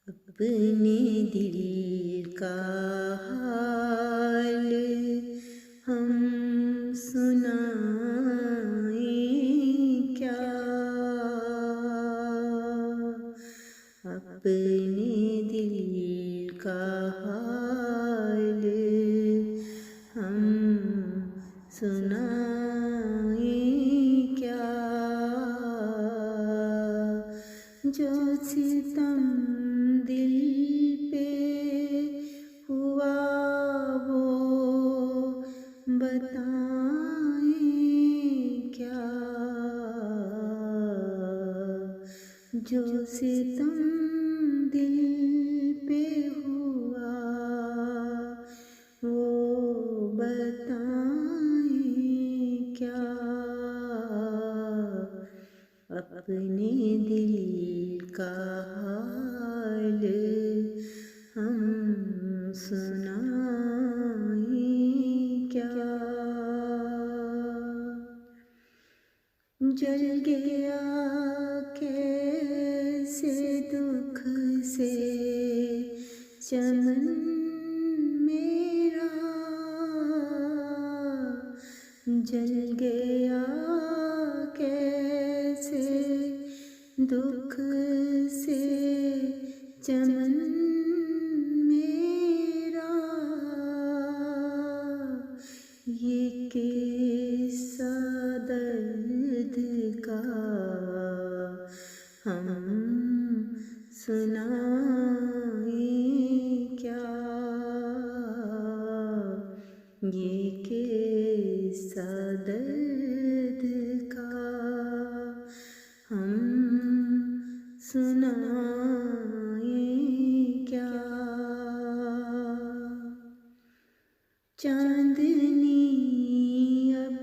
अपने दिल का हाल हम सुनाएं क्या, अपने दिल का हाल हम सुनाएं क्या, जो सितम दिल पे हुआ वो बताएं क्या, जो सितम दिल पे हुआ वो बताएं क्या, अपने दिल का हाल हम सुनाएं क्या, जल गया कैसे दुख से चमन मेरा, जल गया कैसे दुख से चमन मेरा, ये किस्सा दर्द का हम सुनाएं क्या, ये किस्सा दर्द का हम सुनाएं क्या, चांदनी अब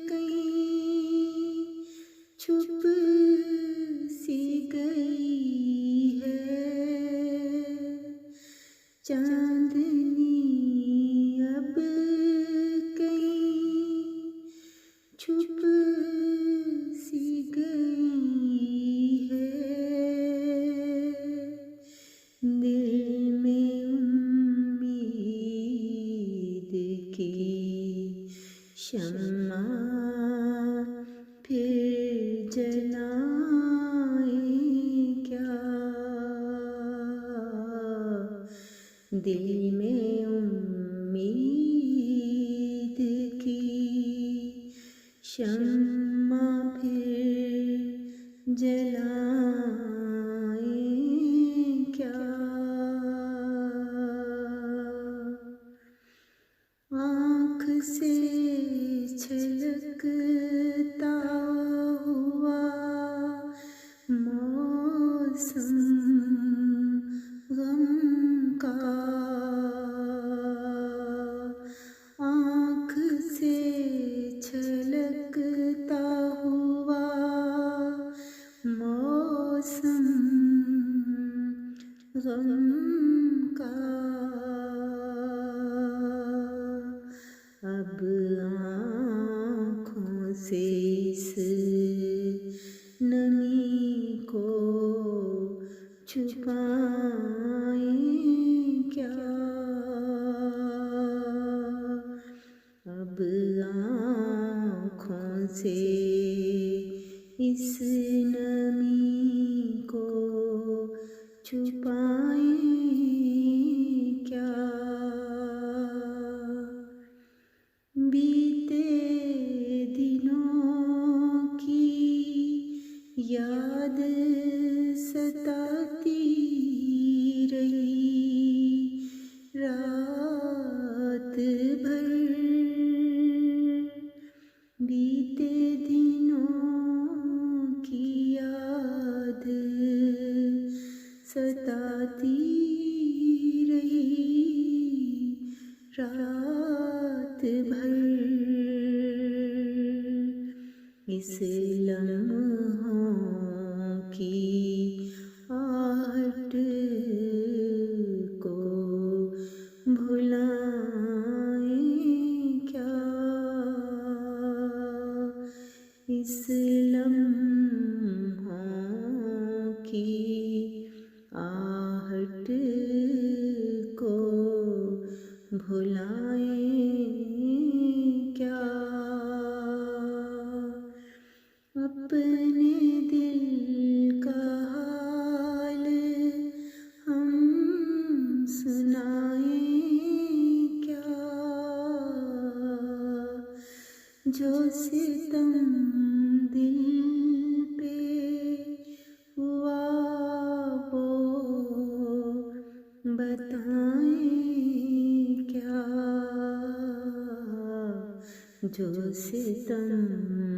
कहीं छुप सी गई है, चांदनी अब कहीं छुप सी गई है, दिल में उम्मीद की शम्मा फिर जलाएं क्या, दिल में उम्मीद की शम्मा फिर जलाएं क्या, आँख से छलकता हुआ मौसम गम का, आँख से छलकता हुआ मौसम गम का, अब आँखों से इस नमी को छुपाएं क्या, अब आँखों से इस नमी को छुपाएं क्या, बीते दिनों की याद सताती रही रात भर, बीते दिनों की याद सताती रही रात भर, इस लम्हों की आहट को भुलाएं क्या, इस लम्हों की भुलाएं क्या, अपने दिल का हाल हम सुनाएं क्या, जो सितम दिल पे हुआ वो बताएं क्या, जो सितम